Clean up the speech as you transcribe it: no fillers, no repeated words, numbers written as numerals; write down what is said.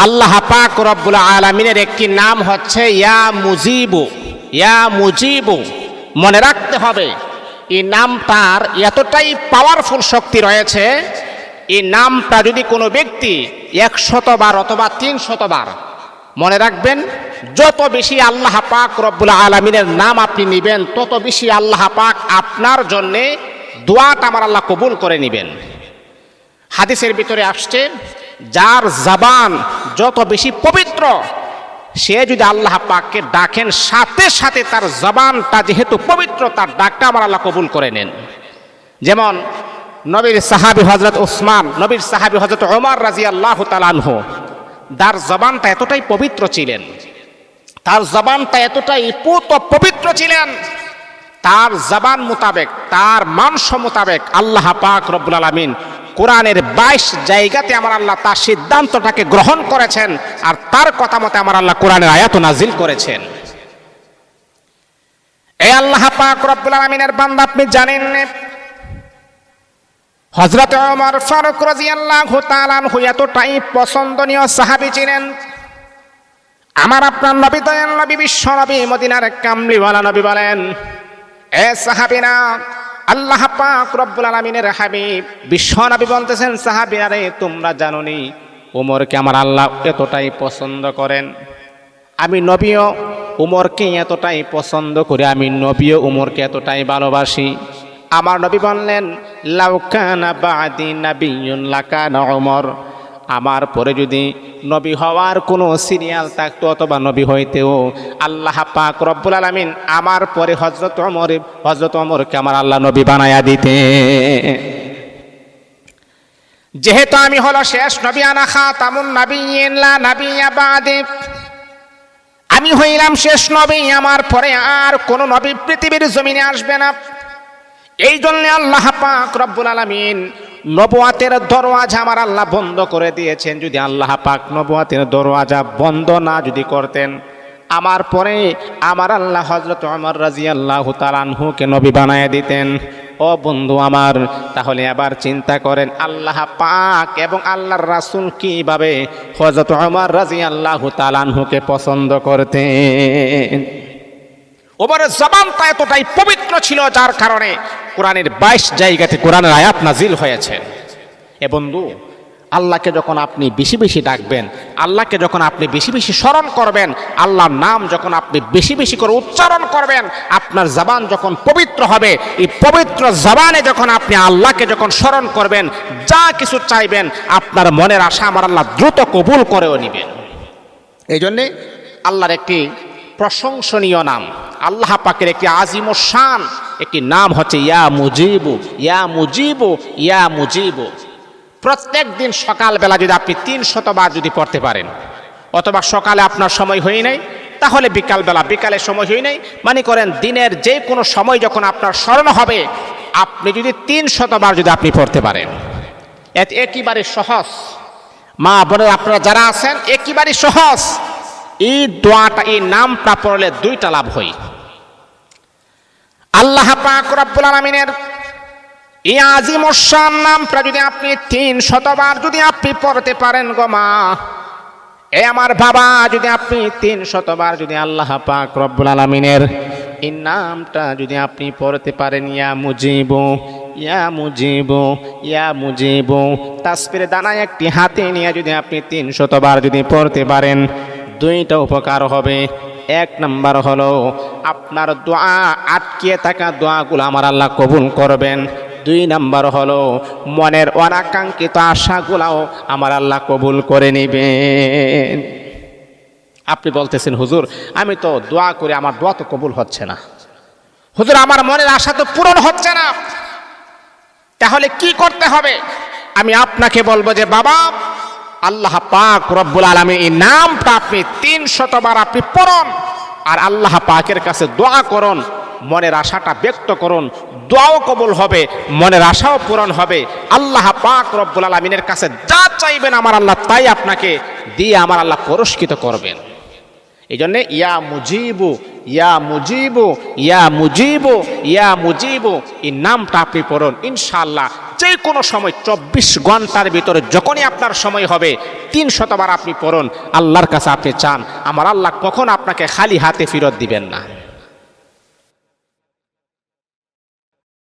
আল্লাহ পাক রব্বুল আলামিনের একটি নাম হচ্ছে ইয়া মুজিবু। ইয়া মুজিবু মনে রাখতে হবে, এই নামটার এতটাই পাওয়ারফুল শক্তি রয়েছে। এই নামটা যদি কোনো ব্যক্তি 100 বার অথবা 300 বার মনে রাখবেন, যত বেশি আল্লাহ পাক রব্বুল আলামিনের নাম আপনি নেবেন, তত বেশি আল্লাহ পাক আপনার জন্যে দোয়াটা আমার আল্লাহ কবুল করে নেবেন। হাদিসের ভিতরে আসছে, যার জবান যত বেশি পবিত্র, সে যদি আল্লাহ পাককে ডাকেন, সাথে সাথে তার জবানটা যেহেতু পবিত্র, তার ডাকটা আমার আল্লাহ কবুল করে নেন। যেমন নবীর সাহাবী হযরত উসমান, নবীর সাহাবী হযরত ওমর রাদিয়াল্লাহু তাআলা আনহু, তার জবানটা এতটাই পবিত্র ছিলেন, তার জবানটা এতটাই পবিত্র ছিলেন, তার জবান মোতাবেক, তার মাংস মোতাবেক আল্লাহ পাক রব্বুল আলামিন কোরআনের 22 জায়গাতে আমার আল্লাহ তার সিদ্ধান্তটাকে গ্রহণ করেছেন, আর তার কথা মতে আমার আল্লাহ কোরআনের আয়াত নাজিল করেছেন। এই আল্লাহ পাক রব্বুল আলামিনের বান্দা, আপনি জানেন হযরত ওমর ফারুক রাদিয়াল্লাহু তাআলা আনহু এতটাই পছন্দনীয় সাহাবী ছিলেন। আমার আপনার নবী, দয়াল নবী, বিশ্ব নবী, মদিনার কামলিওয়ালা নবী বলেন, এ সাহাবীরা, আল্লাহ পাক রব্বুল আলামিনের হাবিব বিশ্ব নবী বলতেছেন, সাহাবীরা রে, তোমরা জানোনি ওমরকে আমার আল্লাহ এতটাই পছন্দ করেন। আমি নবীও উমরকে এতটাই পছন্দ করি, আমি নবীও উমরকে এতটাই ভালোবাসি। আমার নবী বললেন, লাউ কানা বাদি নাবিয়্যুন লাকানা উমর, আমার পরে যদি নবী হওয়ার কোনো সিরিয়াল থাকতো অথবা নবী হইতেও, আল্লাহ পাক রব্বুল আলামিন আমার পরে হযরত ওমরকে আমার আল্লাহ নবী বানায়া দিতে। যেহেতু আমি হলো শেষ নবী, আনা খাতামুন নাবিয়্যিন লা নাবিয়্যা বাদি, আমি হইলাম শেষ নবী, আমার পরে আর কোনো নবী পৃথিবীর জমিনে আসবে না। এই জন্য আল্লাহ পাক রব্বুল আলামিন নবুয়াতের দরওয়াজা আমার আল্লাহ বন্ধ করে দিয়েছেন। যদি আল্লাহ পাক নবুয়াতের দরওয়াজা বন্ধ না যদি করতেন, আমার পরে আমার আল্লাহ হযরত ওমর রাদিয়াল্লাহু তাআলা আনহুকে নবী বানায়া দিতেন। ও বন্ধু আমার, তাহলে আবার চিন্তা করেন আল্লাহ পাক এবং আল্লাহর রাসূল কিভাবে হযরত ওমর রাদিয়াল্লাহু তাআলা আনহুকে পছন্দ করতেন। ওমরের জবানটা এতটাই পবিত্র ছিল, যার কারণে কোরআনের 22 জায়গাতে কোরআনের আয়াত নাজিল হয়েছে। এ বন্ধু, আল্লাহকে যখন আপনি বেশি বেশি ডাকবেন, আল্লাহকে যখন আপনি বেশি বেশি স্মরণ করবেন, আল্লাহর নাম যখন আপনি বেশি বেশি করে উচ্চারণ করবেন, আপনার জবান যখন পবিত্র হবে, এই পবিত্র জবানে যখন আপনি আল্লাহকে যখন স্মরণ করবেন, যা কিছু চাইবেন আপনার মনের আশা আমার আল্লাহ দ্রুত কবুল করেও নেবেন। এই জন্যে আল্লাহর একটি প্রশংসনীয় নাম, আল্লাহ পাকের একটি আজিম ও শান একটি নাম হচ্ছে ইয়া মুজিবু। ইয়া মুজিবু, ইয়া মুজিবু। প্রত্যেক দিন সকালবেলা যদি আপনি 300 বার যদি পড়তে পারেন, অথবা সকালে আপনার সময় হয়ে নাই, তাহলে বিকালবেলা, বিকালে সময় হয়ে নাই, মানে করেন দিনের যে কোনো সময় যখন আপনার স্মরণ হবে, আপনি যদি 300 বার যদি আপনি পড়তে পারেন, একেবারে সহজ। মা বোনেরা আপনারা যারা আছেন, একেবারে সহজ। এই দোয়াটা, এই নামটা পড়লে 2টা লাভ হয়। আল্লাহ পাক রব্বুল আলামিনের এই আজিম ও শান নামটা যদি আপনি 300 বার যদি আপনি পড়তে পারেন গো মা, এ আমার বাবা, যদি আপনি 300 বার যদি আল্লাহ পাক রব্বুল আলামিনের এই নামটা যদি আপনি পড়তে পারেন, ইয়া মুজিবু, ইয়া মুজিবু, ইয়া মুজিবু, তাসবির দানা একটি হাতে নিয়ে যদি আপনি 300 বার যদি পড়তে পারেন, 2টা উপকার হবে। 1 নাম্বার হলো আপনার দোয়া, আটকিয়ে থাকা দোয়াগুলো আমার আল্লাহ কবুল করবেন। 2 নাম্বার হলো মনের অনাকাঙ্ক্ষিত আশাগুলাও আমার আল্লাহ কবুল করে নেবেন। আপনি বলতেছেন, হুজুর আমি তো দোয়া করি, আমার দোয়া তো কবুল হচ্ছে না, হুজুর আমার মনের আশা তো পূরণ হচ্ছে না, তাহলে কি করতে হবে? আমি আপনাকে বলবো যে বাবা, আল্লাহ পাক রব্বুল আলামিন এই নামটা আপনি 300 বার আপনি পড়ুন, আর আল্লাহ পাকের কাছে দোয়া করুন, মনের আশাটা ব্যক্ত করুন, দোয়াও কবুল হবে, মনের আশাও পূরণ হবে। আল্লাহ পাক রব্বুল আলামিনের কাছে যা চাইবেন আমার আল্লাহ তাই আপনাকে দিয়ে আমার আল্লাহ পুরস্কৃত করবেন। এই জন্যে ইয়া মুজিবু, ইয়া মুজিবু ইয়া মুজিবু ইয়া মুজিবু, এই নামটা আপনি পড়ুন। ইনশাআল্লাহ যে কোনো সময় 24 ঘন্টার ভিতরে যখনই আপনার সময় হবে 300 বার আপনি পড়ুন। আল্লাহর কাছে আপনি চান, আমার আল্লাহ কখন আপনাকে খালি হাতে ফেরত দিবেন না।